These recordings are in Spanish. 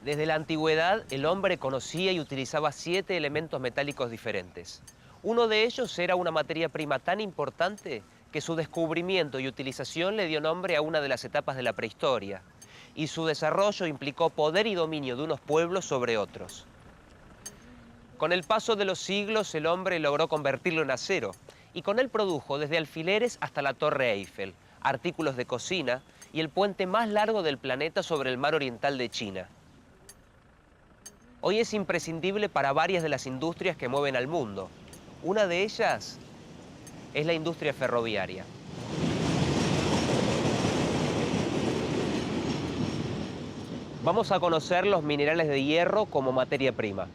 Desde la antigüedad, el hombre conocía y utilizaba 7 elementos metálicos diferentes. Uno de ellos era una materia prima tan importante que su descubrimiento y utilización le dio nombre a una de las etapas de la prehistoria, y su desarrollo implicó poder y dominio de unos pueblos sobre otros. Con el paso de los siglos, el hombre logró convertirlo en acero, y con él produjo desde alfileres hasta la Torre Eiffel, artículos de cocina y el puente más largo del planeta sobre el mar oriental de China. Hoy es imprescindible para varias de las industrias que mueven al mundo. Una de ellas es la industria ferroviaria. Vamos a conocer los minerales de hierro como materia prima.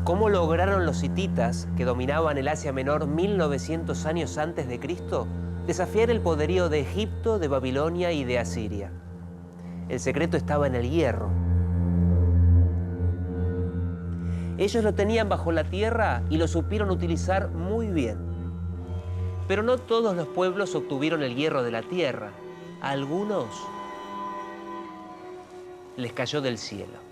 ¿Cómo lograron los hititas, que dominaban el Asia Menor 1900 años antes de Cristo, desafiar el poderío de Egipto, de Babilonia y de Asiria? El secreto estaba en el hierro. Ellos lo tenían bajo la tierra y lo supieron utilizar muy bien. Pero no todos los pueblos obtuvieron el hierro de la tierra. A algunos les cayó del cielo.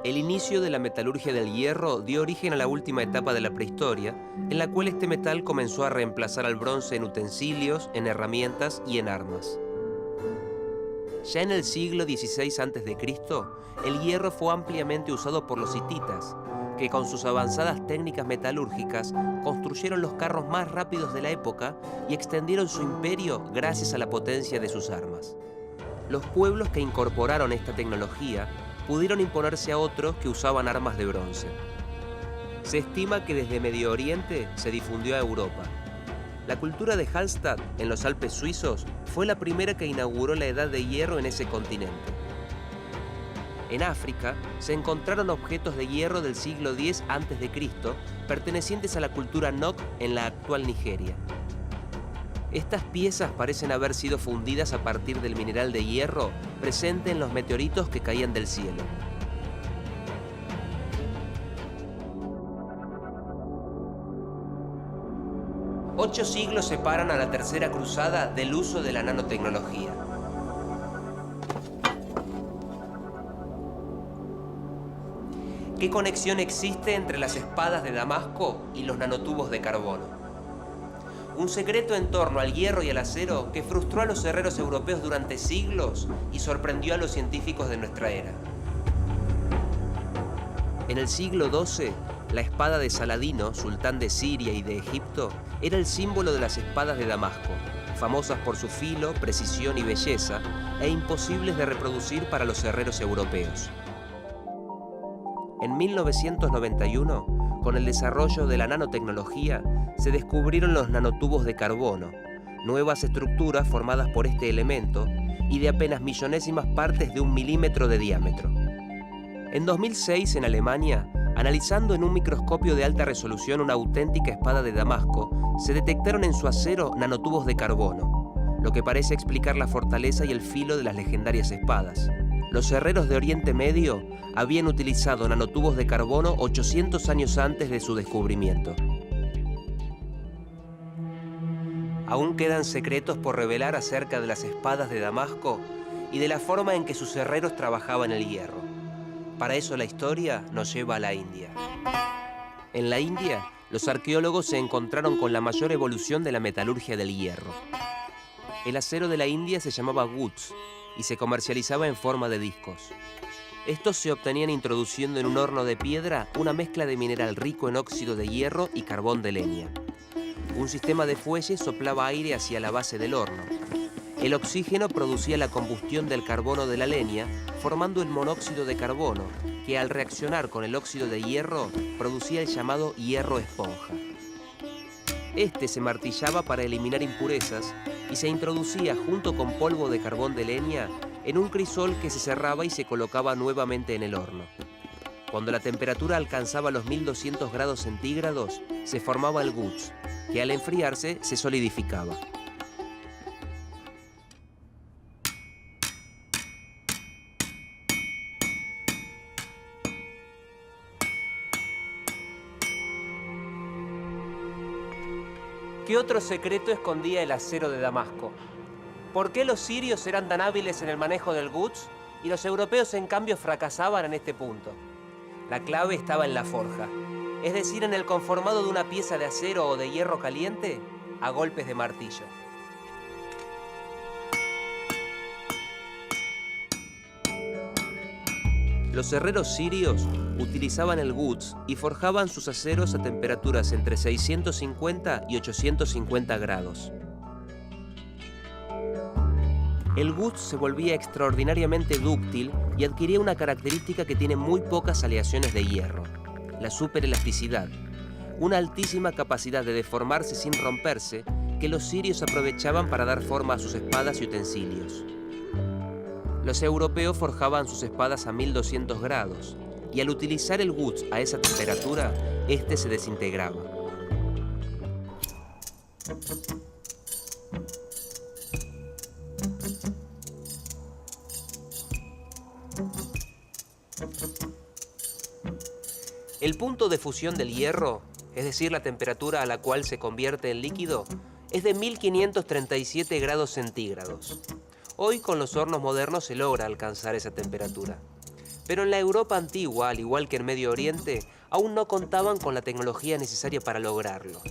El inicio de la metalurgia del hierro dio origen a la última etapa de la prehistoria, en la cual este metal comenzó a reemplazar al bronce en utensilios, en herramientas y en armas. Ya en el siglo XVI a.C., el hierro fue ampliamente usado por los hititas, que con sus avanzadas técnicas metalúrgicas construyeron los carros más rápidos de la época y extendieron su imperio gracias a la potencia de sus armas. Los pueblos que incorporaron esta tecnología pudieron imponerse a otros que usaban armas de bronce. Se estima que desde Medio Oriente se difundió a Europa. La cultura de Hallstatt, en los Alpes suizos, fue la primera que inauguró la edad de hierro en ese continente. En África se encontraron objetos de hierro del siglo X a.C., pertenecientes a la cultura Nok en la actual Nigeria. Estas piezas parecen haber sido fundidas a partir del mineral de hierro presente en los meteoritos que caían del cielo. Ocho siglos separan a la Tercera Cruzada del uso de la nanotecnología. ¿Qué conexión existe entre las espadas de Damasco y los nanotubos de carbono? Un secreto en torno al hierro y al acero que frustró a los herreros europeos durante siglos y sorprendió a los científicos de nuestra era. En el siglo XII, la espada de Saladino, sultán de Siria y de Egipto, era el símbolo de las espadas de Damasco, famosas por su filo, precisión y belleza, e imposibles de reproducir para los herreros europeos. En 1991, con el desarrollo de la nanotecnología, se descubrieron los nanotubos de carbono, nuevas estructuras formadas por este elemento y de apenas millonésimas partes de 1 milímetro de diámetro. En 2006, en Alemania, analizando en un microscopio de alta resolución una auténtica espada de Damasco, se detectaron en su acero nanotubos de carbono, lo que parece explicar la fortaleza y el filo de las legendarias espadas. Los herreros de Oriente Medio habían utilizado nanotubos de carbono 800 años antes de su descubrimiento. Aún quedan secretos por revelar acerca de las espadas de Damasco y de la forma en que sus herreros trabajaban el hierro. Para eso la historia nos lleva a la India. En la India, los arqueólogos se encontraron con la mayor evolución de la metalurgia del hierro. El acero de la India se llamaba guts y se comercializaba en forma de discos. Estos se obtenían introduciendo en un horno de piedra una mezcla de mineral rico en óxido de hierro y carbón de leña. Un sistema de fuelles soplaba aire hacia la base del horno. El oxígeno producía la combustión del carbono de la leña, formando el monóxido de carbono, que al reaccionar con el óxido de hierro producía el llamado hierro esponja. Este se martillaba para eliminar impurezas y se introducía junto con polvo de carbón de leña en un crisol que se cerraba y se colocaba nuevamente en el horno. Cuando la temperatura alcanzaba los 1200 grados centígrados, se formaba el guts, que al enfriarse se solidificaba. ¿Qué otro secreto escondía el acero de Damasco? ¿Por qué los sirios eran tan hábiles en el manejo del guts y los europeos en cambio fracasaban en este punto? La clave estaba en la forja, es decir, en el conformado de una pieza de acero o de hierro caliente a golpes de martillo. Los herreros sirios utilizaban el guts y forjaban sus aceros a temperaturas entre 650 y 850 grados. El guts se volvía extraordinariamente dúctil y adquiría una característica que tiene muy pocas aleaciones de hierro: la superelasticidad, una altísima capacidad de deformarse sin romperse que los sirios aprovechaban para dar forma a sus espadas y utensilios. Los europeos forjaban sus espadas a 1200 grados y al utilizar el guts a esa temperatura, este se desintegraba. El punto de fusión del hierro, es decir, la temperatura a la cual se convierte en líquido, es de 1537 grados centígrados. Hoy con los hornos modernos se logra alcanzar esa temperatura. Pero en la Europa antigua, al igual que en Medio Oriente, aún no contaban con la tecnología necesaria para lograrlo.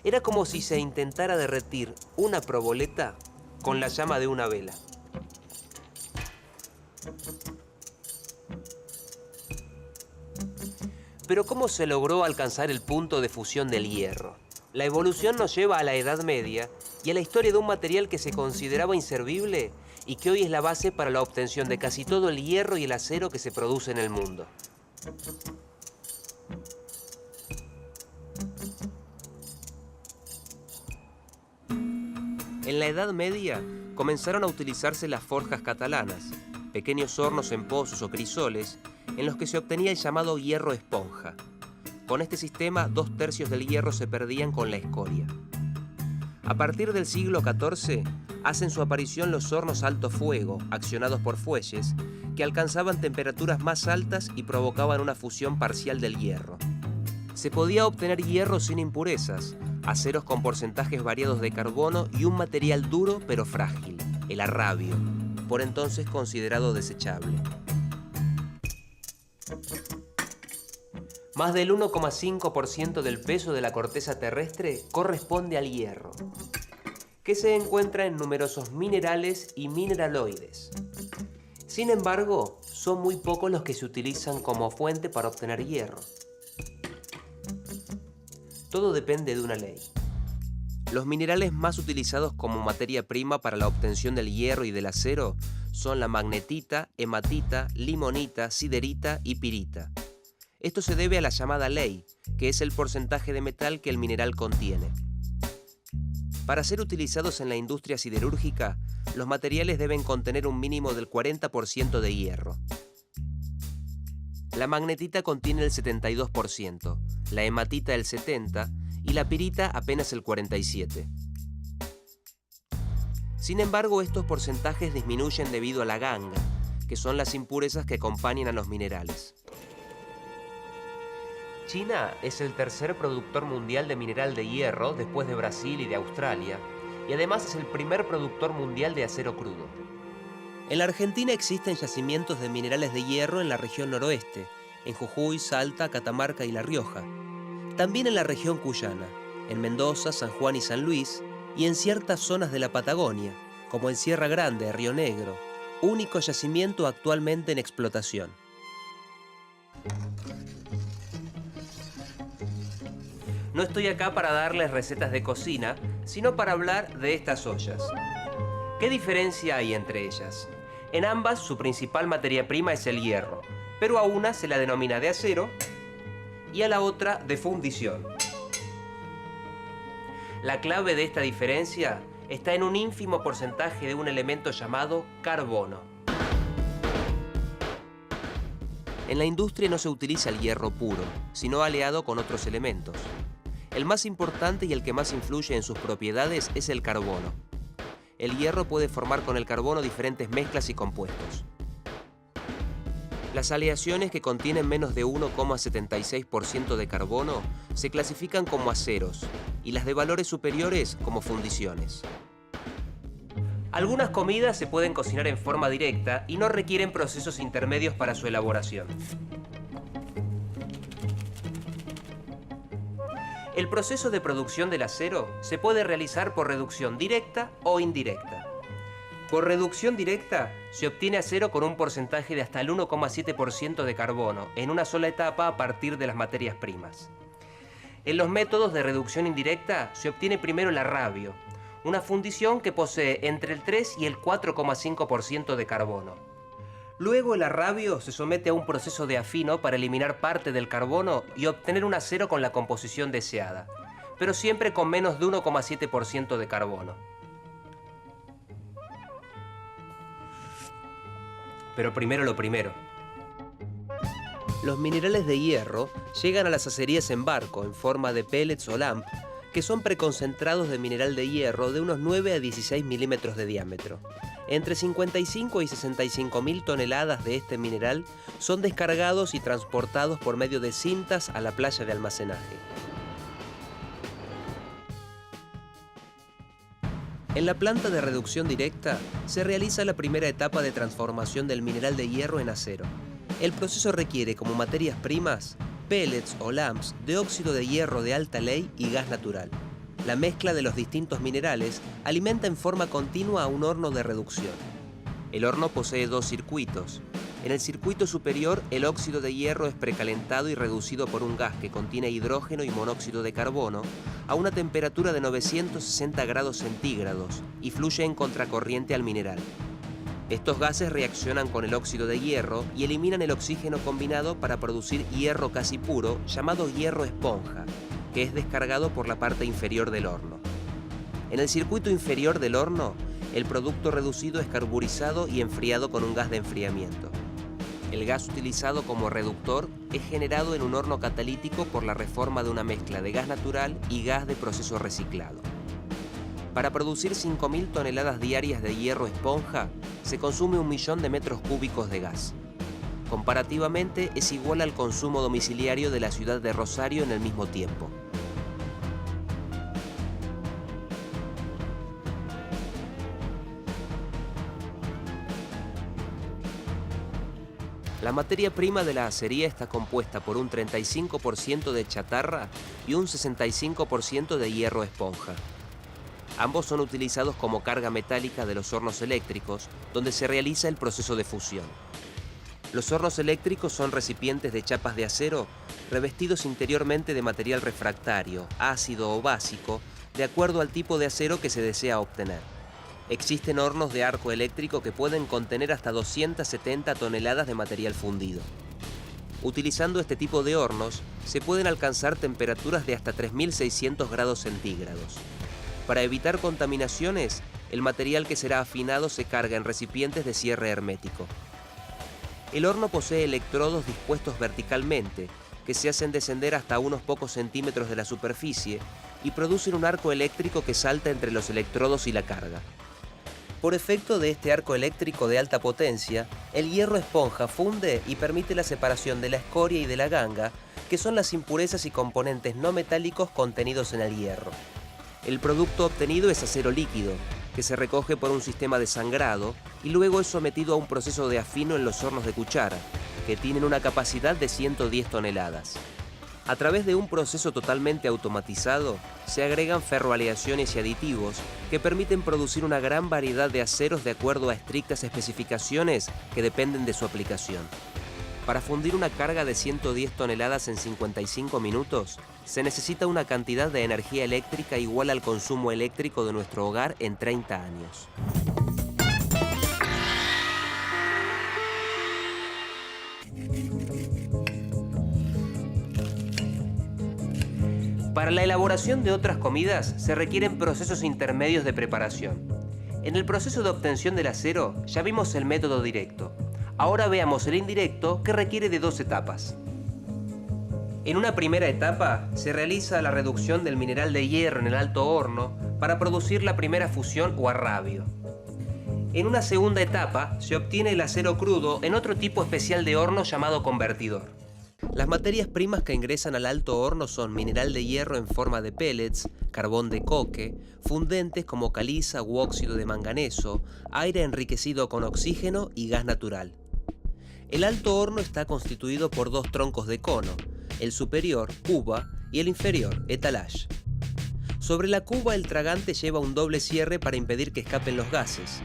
Era como si se intentara derretir una proboleta con la llama de una vela. Pero ¿cómo se logró alcanzar el punto de fusión del hierro? La evolución nos lleva a la Edad Media y a la historia de un material que se consideraba inservible y que hoy es la base para la obtención de casi todo el hierro y el acero que se produce en el mundo. En la Edad Media comenzaron a utilizarse las forjas catalanas, pequeños hornos en pozos o crisoles, en los que se obtenía el llamado hierro esponja. Con este sistema, 2/3 del hierro se perdían con la escoria. A partir del siglo XIV, hacen su aparición los hornos alto fuego, accionados por fuelles, que alcanzaban temperaturas más altas y provocaban una fusión parcial del hierro. Se podía obtener hierro sin impurezas, aceros con porcentajes variados de carbono y un material duro pero frágil, el arrabio, por entonces considerado desechable. Más del 1,5% del peso de la corteza terrestre corresponde al hierro, que se encuentra en numerosos minerales y mineraloides. Sin embargo, son muy pocos los que se utilizan como fuente para obtener hierro. Todo depende de una ley. Los minerales más utilizados como materia prima para la obtención del hierro y del acero son la magnetita, hematita, limonita, siderita y pirita. Esto se debe a la llamada ley, que es el porcentaje de metal que el mineral contiene. Para ser utilizados en la industria siderúrgica, los materiales deben contener un mínimo del 40% de hierro. La magnetita contiene el 72%, la hematita el 70% y la pirita apenas el 47%. Sin embargo, estos porcentajes disminuyen debido a la ganga, que son las impurezas que acompañan a los minerales. China es el tercer productor mundial de mineral de hierro después de Brasil y de Australia, y además es el primer productor mundial de acero crudo. En la Argentina existen yacimientos de minerales de hierro en la región noroeste, en Jujuy, Salta, Catamarca y La Rioja. También en la región cuyana, en Mendoza, San Juan y San Luis, y en ciertas zonas de la Patagonia, como en Sierra Grande, Río Negro, único yacimiento actualmente en explotación. No estoy acá para darles recetas de cocina, sino para hablar de estas ollas. ¿Qué diferencia hay entre ellas? En ambas, su principal materia prima es el hierro, pero a una se la denomina de acero y a la otra de fundición. La clave de esta diferencia está en un ínfimo porcentaje de un elemento llamado carbono. En la industria no se utiliza el hierro puro, sino aliado con otros elementos. El más importante y el que más influye en sus propiedades es el carbono. El hierro puede formar con el carbono diferentes mezclas y compuestos. Las aleaciones que contienen menos de 1,76% de carbono se clasifican como aceros y las de valores superiores como fundiciones. Algunas comidas se pueden cocinar en forma directa y no requieren procesos intermedios para su elaboración. El proceso de producción del acero se puede realizar por reducción directa o indirecta. Por reducción directa, se obtiene acero con un porcentaje de hasta el 1,7% de carbono en una sola etapa a partir de las materias primas. En los métodos de reducción indirecta se obtiene primero el arrabio, una fundición que posee entre el 3 y el 4,5% de carbono. Luego el arrabio se somete a un proceso de afino para eliminar parte del carbono y obtener un acero con la composición deseada, pero siempre con menos de 1,7% de carbono. Pero primero lo primero. Los minerales de hierro llegan a las acerías en barco en forma de pellets o lamp, que son preconcentrados de mineral de hierro de unos 9 a 16 milímetros de diámetro. Entre 55 y 65 mil toneladas de este mineral son descargados y transportados por medio de cintas a la playa de almacenaje. En la planta de reducción directa se realiza la primera etapa de transformación del mineral de hierro en acero. El proceso requiere como materias primas pellets o lamps de óxido de hierro de alta ley y gas natural. La mezcla de los distintos minerales alimenta en forma continua a un horno de reducción. El horno posee dos circuitos. En el circuito superior, el óxido de hierro es precalentado y reducido por un gas que contiene hidrógeno y monóxido de carbono a una temperatura de 960 grados centígrados y fluye en contracorriente al mineral. Estos gases reaccionan con el óxido de hierro y eliminan el oxígeno combinado para producir hierro casi puro, llamado hierro esponja, que es descargado por la parte inferior del horno. En el circuito inferior del horno, el producto reducido es carburizado y enfriado con un gas de enfriamiento. El gas utilizado como reductor es generado en un horno catalítico por la reforma de una mezcla de gas natural y gas de proceso reciclado. Para producir 5.000 toneladas diarias de hierro esponja, se consume 1 millón de metros cúbicos de gas. Comparativamente, es igual al consumo domiciliario de la ciudad de Rosario en el mismo tiempo. La materia prima de la acería está compuesta por un 35% de chatarra y un 65% de hierro esponja. Ambos son utilizados como carga metálica de los hornos eléctricos, donde se realiza el proceso de fusión. Los hornos eléctricos son recipientes de chapas de acero revestidos interiormente de material refractario, ácido o básico, de acuerdo al tipo de acero que se desea obtener. Existen hornos de arco eléctrico que pueden contener hasta 270 toneladas de material fundido. Utilizando este tipo de hornos, se pueden alcanzar temperaturas de hasta 3.600 grados centígrados. Para evitar contaminaciones, el material que será afinado se carga en recipientes de cierre hermético. El horno posee electrodos dispuestos verticalmente, que se hacen descender hasta unos pocos centímetros de la superficie y producen un arco eléctrico que salta entre los electrodos y la carga. Por efecto de este arco eléctrico de alta potencia, el hierro esponja funde y permite la separación de la escoria y de la ganga, que son las impurezas y componentes no metálicos contenidos en el hierro. El producto obtenido es acero líquido, que se recoge por un sistema de sangrado y luego es sometido a un proceso de afino en los hornos de cuchara, que tienen una capacidad de 110 toneladas. A través de un proceso totalmente automatizado, se agregan ferroaleaciones y aditivos que permiten producir una gran variedad de aceros de acuerdo a estrictas especificaciones que dependen de su aplicación. Para fundir una carga de 110 toneladas en 55 minutos, se necesita una cantidad de energía eléctrica igual al consumo eléctrico de nuestro hogar en 30 años. Para la elaboración de otras comidas se requieren procesos intermedios de preparación. En el proceso de obtención del acero ya vimos el método directo. Ahora veamos el indirecto, que requiere de 2 etapas. En una primera etapa se realiza la reducción del mineral de hierro en el alto horno para producir la primera fusión o arrabio. En una segunda etapa se obtiene el acero crudo en otro tipo especial de horno llamado convertidor. Las materias primas que ingresan al alto horno son mineral de hierro en forma de pellets, carbón de coque, fundentes como caliza u óxido de manganeso, aire enriquecido con oxígeno y gas natural. El alto horno está constituido por 2 troncos de cono, el superior, cuba, y el inferior, étalage. Sobre la cuba el tragante lleva un doble cierre para impedir que escapen los gases.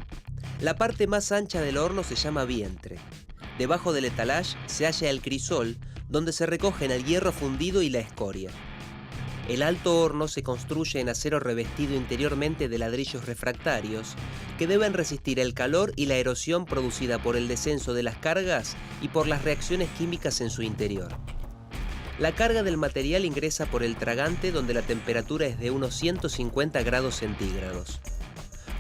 La parte más ancha del horno se llama vientre. Debajo del étalage se halla el crisol, donde se recogen el hierro fundido y la escoria. El alto horno se construye en acero revestido interiormente de ladrillos refractarios que deben resistir el calor y la erosión producida por el descenso de las cargas y por las reacciones químicas en su interior. La carga del material ingresa por el tragante, donde la temperatura es de unos 150 grados centígrados.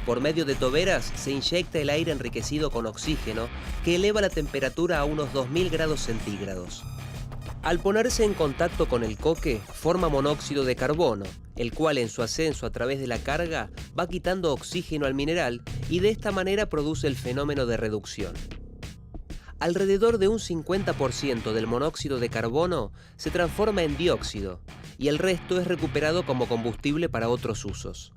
Por medio de toberas se inyecta el aire enriquecido con oxígeno, que eleva la temperatura a unos 2000 grados centígrados. Al ponerse en contacto con el coque, forma monóxido de carbono, el cual en su ascenso a través de la carga va quitando oxígeno al mineral y de esta manera produce el fenómeno de reducción. Alrededor de un 50% del monóxido de carbono se transforma en dióxido y el resto es recuperado como combustible para otros usos.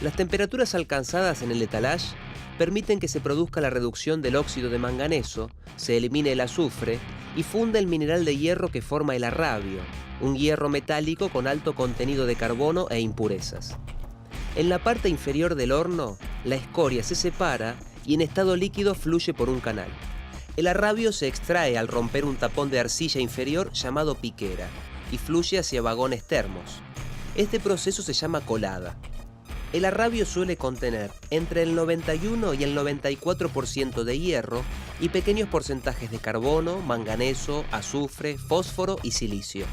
Las temperaturas alcanzadas en el étalage permiten que se produzca la reducción del óxido de manganeso, se elimine el azufre y funda el mineral de hierro que forma el arrabio, un hierro metálico con alto contenido de carbono e impurezas. En la parte inferior del horno, la escoria se separa y en estado líquido fluye por un canal. El arrabio se extrae al romper un tapón de arcilla inferior llamado piquera y fluye hacia vagones termos. Este proceso se llama colada. El arrabio suele contener entre el 91 y el 94% de hierro y pequeños porcentajes de carbono, manganeso, azufre, fósforo y silicio.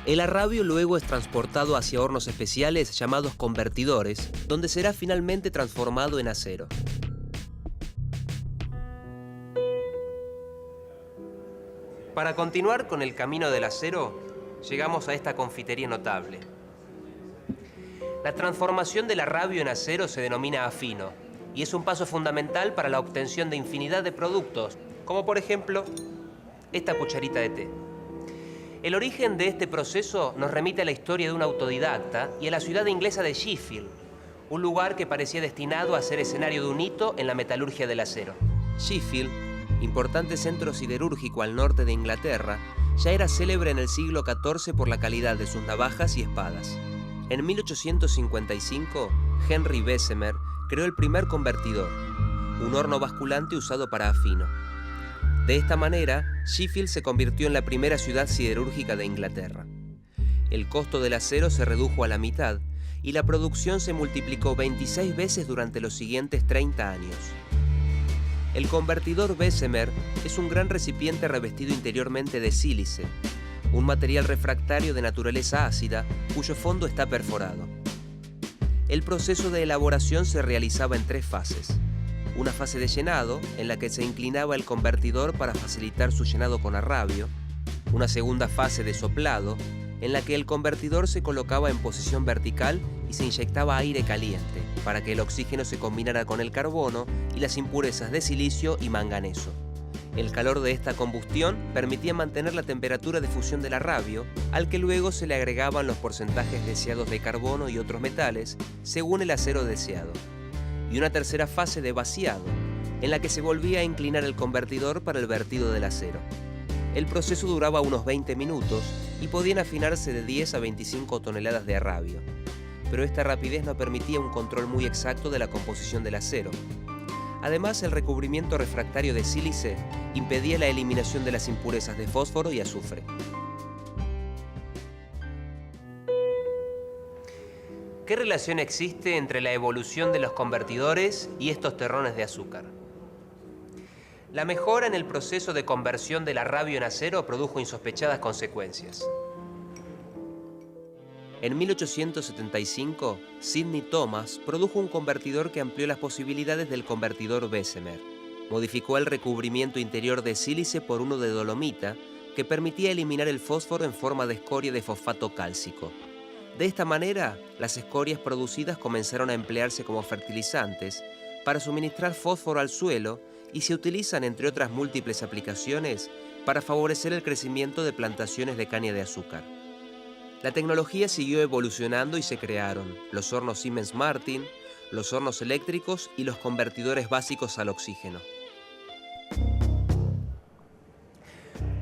El arrabio luego es transportado hacia hornos especiales llamados convertidores, donde será finalmente transformado en acero. Para continuar con el camino del acero, llegamos a esta confitería notable. La transformación del arrabio en acero se denomina afino y es un paso fundamental para la obtención de infinidad de productos, como por ejemplo esta cucharita de té. El origen de este proceso nos remite a la historia de un autodidacta y a la ciudad inglesa de Sheffield, un lugar que parecía destinado a ser escenario de un hito en la metalurgia del acero. Sheffield, importante centro siderúrgico al norte de Inglaterra, ya era célebre en el siglo XIV por la calidad de sus navajas y espadas. En 1855, Henry Bessemer creó el primer convertidor, un horno basculante usado para afino. De esta manera, Sheffield se convirtió en la primera ciudad siderúrgica de Inglaterra. El costo del acero se redujo a la mitad y la producción se multiplicó 26 veces durante los siguientes 30 años. El convertidor Bessemer es un gran recipiente revestido interiormente de sílice, un material refractario de naturaleza ácida cuyo fondo está perforado. El proceso de elaboración se realizaba en 3 fases. Una fase de llenado, en la que se inclinaba el convertidor para facilitar su llenado con arrabio. Una segunda fase de soplado, en la que el convertidor se colocaba en posición vertical y se inyectaba aire caliente, para que el oxígeno se combinara con el carbono y las impurezas de silicio y manganeso. El calor de esta combustión permitía mantener la temperatura de fusión del arrabio, al que luego se le agregaban los porcentajes deseados de carbono y otros metales, según el acero deseado. Y una tercera fase de vaciado, en la que se volvía a inclinar el convertidor para el vertido del acero. El proceso duraba unos 20 minutos y podían afinarse de 10 a 25 toneladas de arrabio. Pero esta rapidez no permitía un control muy exacto de la composición del acero. Además, el recubrimiento refractario de sílice impedía la eliminación de las impurezas de fósforo y azufre. ¿Qué relación existe entre la evolución de los convertidores y estos terrones de azúcar? La mejora en el proceso de conversión del arrabio en acero produjo insospechadas consecuencias. En 1875, Sidney Thomas produjo un convertidor que amplió las posibilidades del convertidor Bessemer. Modificó el recubrimiento interior de sílice por uno de dolomita, que permitía eliminar el fósforo en forma de escoria de fosfato cálcico. De esta manera, las escorias producidas comenzaron a emplearse como fertilizantes para suministrar fósforo al suelo y se utilizan, entre otras múltiples aplicaciones, para favorecer el crecimiento de plantaciones de caña de azúcar. La tecnología siguió evolucionando y se crearon los hornos Siemens Martin, los hornos eléctricos y los convertidores básicos al oxígeno.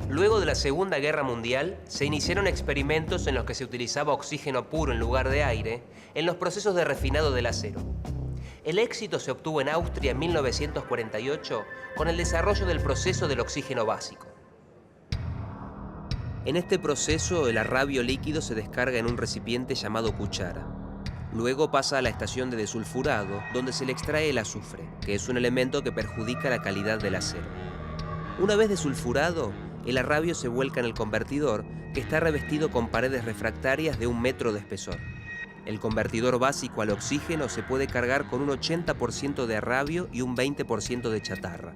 Luego de la Segunda Guerra Mundial, se iniciaron experimentos en los que se utilizaba oxígeno puro en lugar de aire en los procesos de refinado del acero. El éxito se obtuvo en Austria en 1948 con el desarrollo del proceso del oxígeno básico. En este proceso, el arrabio líquido se descarga en un recipiente llamado cuchara. Luego pasa a la estación de desulfurado, donde se le extrae el azufre, que es un elemento que perjudica la calidad del acero. Una vez desulfurado, el arrabio se vuelca en el convertidor, que está revestido con paredes refractarias de 1 metro de espesor. El convertidor básico al oxígeno se puede cargar con un 80% de arrabio y un 20% de chatarra.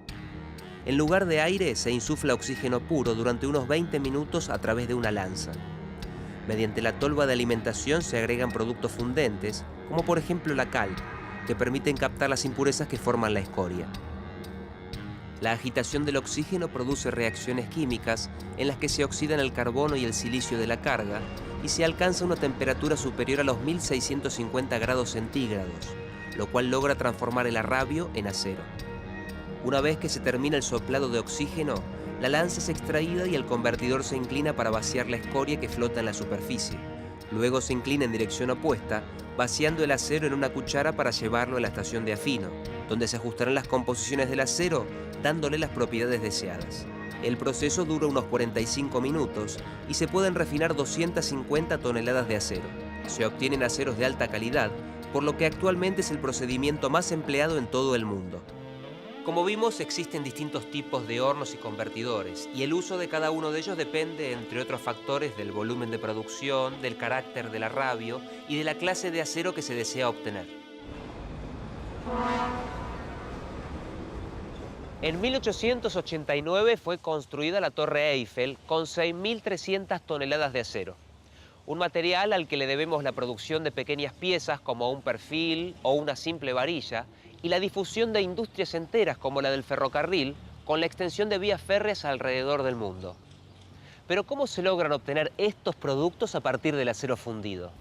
En lugar de aire, se insufla oxígeno puro durante unos 20 minutos a través de una lanza. Mediante la tolva de alimentación se agregan productos fundentes, como por ejemplo la cal, que permiten captar las impurezas que forman la escoria. La agitación del oxígeno produce reacciones químicas en las que se oxidan el carbono y el silicio de la carga y se alcanza una temperatura superior a los 1650 grados centígrados, lo cual logra transformar el arrabio en acero. Una vez que se termina el soplado de oxígeno, la lanza es extraída y el convertidor se inclina para vaciar la escoria que flota en la superficie. Luego se inclina en dirección opuesta, vaciando el acero en una cuchara para llevarlo a la estación de afino, donde se ajustarán las composiciones del acero, dándole las propiedades deseadas. El proceso dura unos 45 minutos y se pueden refinar 250 toneladas de acero. Se obtienen aceros de alta calidad, por lo que actualmente es el procedimiento más empleado en todo el mundo. Como vimos, existen distintos tipos de hornos y convertidores, y el uso de cada uno de ellos depende, entre otros factores, del volumen de producción, del carácter del arrabio y de la clase de acero que se desea obtener. En 1889 fue construida la Torre Eiffel con 6.300 toneladas de acero, un material al que le debemos la producción de pequeñas piezas como un perfil o una simple varilla, y la difusión de industrias enteras como la del ferrocarril, con la extensión de vías férreas alrededor del mundo. Pero ¿cómo se logran obtener estos productos a partir del acero fundido?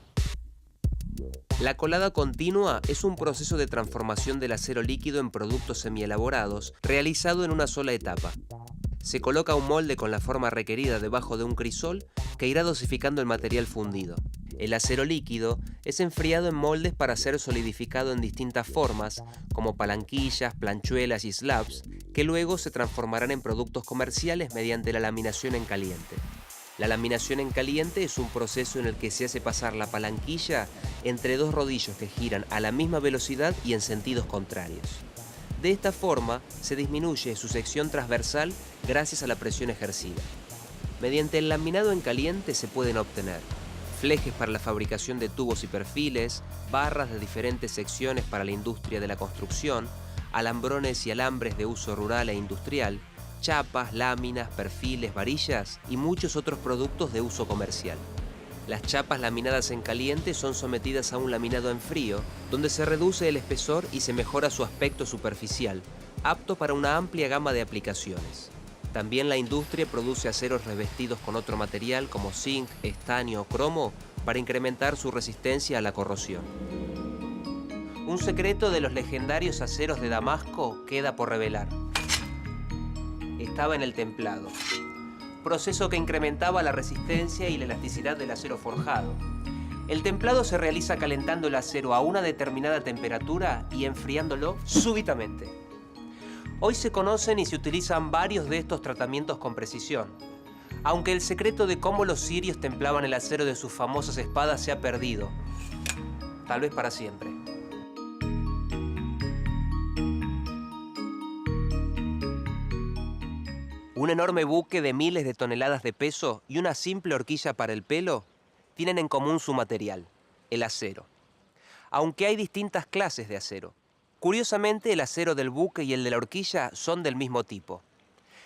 La colada continua es un proceso de transformación del acero líquido en productos semielaborados realizado en una sola etapa. Se coloca un molde con la forma requerida debajo de un crisol que irá dosificando el material fundido. El acero líquido es enfriado en moldes para ser solidificado en distintas formas, como palanquillas, planchuelas y slabs, que luego se transformarán en productos comerciales mediante la laminación en caliente. La laminación en caliente es un proceso en el que se hace pasar la palanquilla entre dos rodillos que giran a la misma velocidad y en sentidos contrarios. De esta forma, se disminuye su sección transversal gracias a la presión ejercida. Mediante el laminado en caliente se pueden obtener flejes para la fabricación de tubos y perfiles, barras de diferentes secciones para la industria de la construcción, alambrones y alambres de uso rural e industrial, chapas, láminas, perfiles, varillas y muchos otros productos de uso comercial. Las chapas laminadas en caliente son sometidas a un laminado en frío, donde se reduce el espesor y se mejora su aspecto superficial, apto para una amplia gama de aplicaciones. También la industria produce aceros revestidos con otro material como zinc, estaño o cromo para incrementar su resistencia a la corrosión. Un secreto de los legendarios aceros de Damasco queda por revelar. Estaba en el templado, proceso que incrementaba la resistencia y la elasticidad del acero forjado. El templado se realiza calentando el acero a una determinada temperatura y enfriándolo súbitamente. Hoy se conocen y se utilizan varios de estos tratamientos con precisión, aunque el secreto de cómo los sirios templaban el acero de sus famosas espadas se ha perdido, tal vez para siempre. Un enorme buque de miles de toneladas de peso y una simple horquilla para el pelo tienen en común su material, el acero. Aunque hay distintas clases de acero. Curiosamente, el acero del buque y el de la horquilla son del mismo tipo.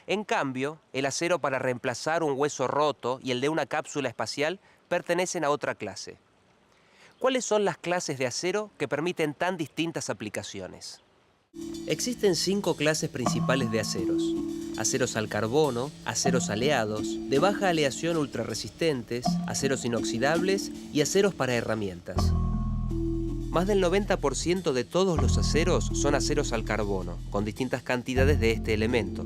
En cambio, el acero para reemplazar un hueso roto y el de una cápsula espacial pertenecen a otra clase. ¿Cuáles son las clases de acero que permiten tan distintas aplicaciones? Existen 5 clases principales de aceros: aceros al carbono, aceros aleados, de baja aleación ultrarresistentes, aceros inoxidables y aceros para herramientas. Más del 90% de todos los aceros son aceros al carbono, con distintas cantidades de este elemento.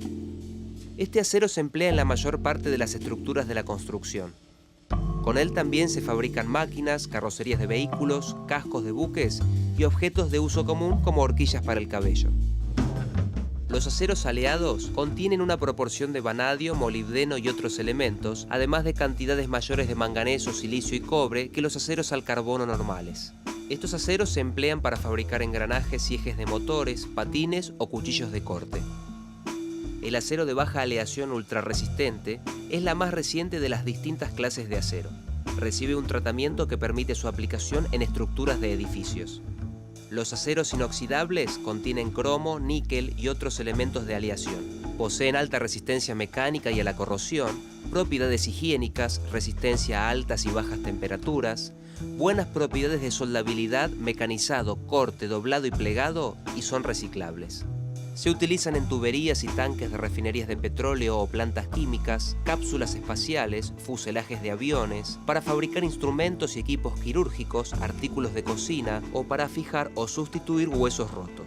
Este acero se emplea en la mayor parte de las estructuras de la construcción. Con él también se fabrican máquinas, carrocerías de vehículos, cascos de buques y objetos de uso común como horquillas para el cabello. Los aceros aleados contienen una proporción de vanadio, molibdeno y otros elementos, además de cantidades mayores de manganeso, silicio y cobre que los aceros al carbono normales. Estos aceros se emplean para fabricar engranajes y ejes de motores, patines o cuchillos de corte. El acero de baja aleación ultrarresistente es la más reciente de las distintas clases de acero. Recibe un tratamiento que permite su aplicación en estructuras de edificios. Los aceros inoxidables contienen cromo, níquel y otros elementos de aleación. Poseen alta resistencia mecánica y a la corrosión, propiedades higiénicas, resistencia a altas y bajas temperaturas, buenas propiedades de soldabilidad, mecanizado, corte, doblado y plegado, y son reciclables. Se utilizan en tuberías y tanques de refinerías de petróleo o plantas químicas, cápsulas espaciales, fuselajes de aviones, para fabricar instrumentos y equipos quirúrgicos, artículos de cocina o para fijar o sustituir huesos rotos.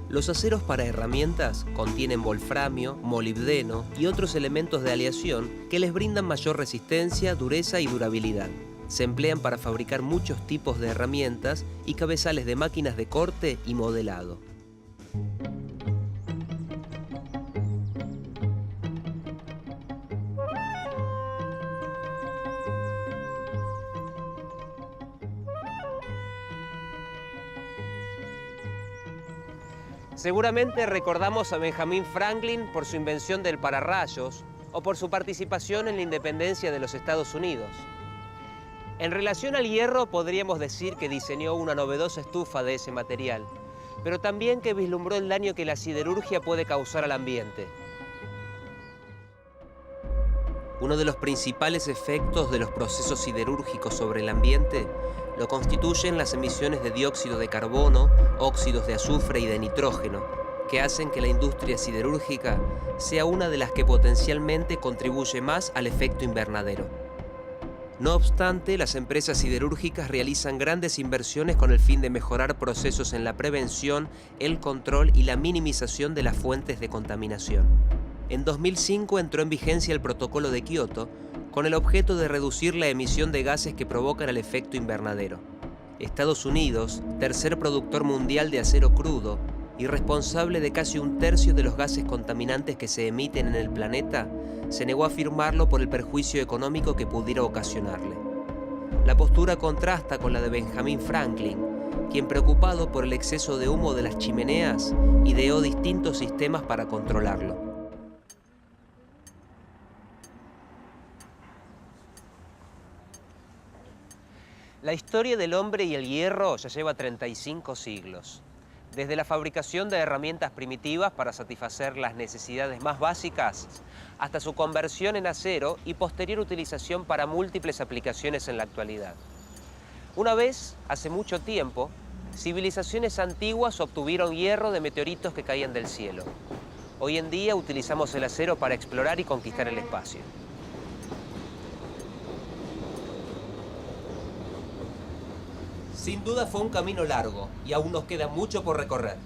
Los aceros para herramientas contienen wolframio, molibdeno y otros elementos de aleación que les brindan mayor resistencia, dureza y durabilidad. Se emplean para fabricar muchos tipos de herramientas y cabezales de máquinas de corte y modelado. Seguramente recordamos a Benjamin Franklin por su invención del pararrayos o por su participación en la independencia de los Estados Unidos. En relación al hierro, podríamos decir que diseñó una novedosa estufa de ese material, pero también que vislumbró el daño que la siderurgia puede causar al ambiente. Uno de los principales efectos de los procesos siderúrgicos sobre el ambiente lo constituyen las emisiones de dióxido de carbono, óxidos de azufre y de nitrógeno, que hacen que la industria siderúrgica sea una de las que potencialmente contribuye más al efecto invernadero. No obstante, las empresas siderúrgicas realizan grandes inversiones con el fin de mejorar procesos en la prevención, el control y la minimización de las fuentes de contaminación. En 2005 entró en vigencia el Protocolo de Kioto, con el objeto de reducir la emisión de gases que provocan el efecto invernadero. Estados Unidos, tercer productor mundial de acero crudo y responsable de casi un tercio de los gases contaminantes que se emiten en el planeta, se negó a firmarlo por el perjuicio económico que pudiera ocasionarle. La postura contrasta con la de Benjamin Franklin, quien, preocupado por el exceso de humo de las chimeneas, ideó distintos sistemas para controlarlo. La historia del hombre y el hierro ya lleva 35 siglos. Desde la fabricación de herramientas primitivas para satisfacer las necesidades más básicas, hasta su conversión en acero y posterior utilización para múltiples aplicaciones en la actualidad. Una vez, hace mucho tiempo, civilizaciones antiguas obtuvieron hierro de meteoritos que caían del cielo. Hoy en día utilizamos el acero para explorar y conquistar el espacio. Sin duda fue un camino largo y aún nos queda mucho por recorrer.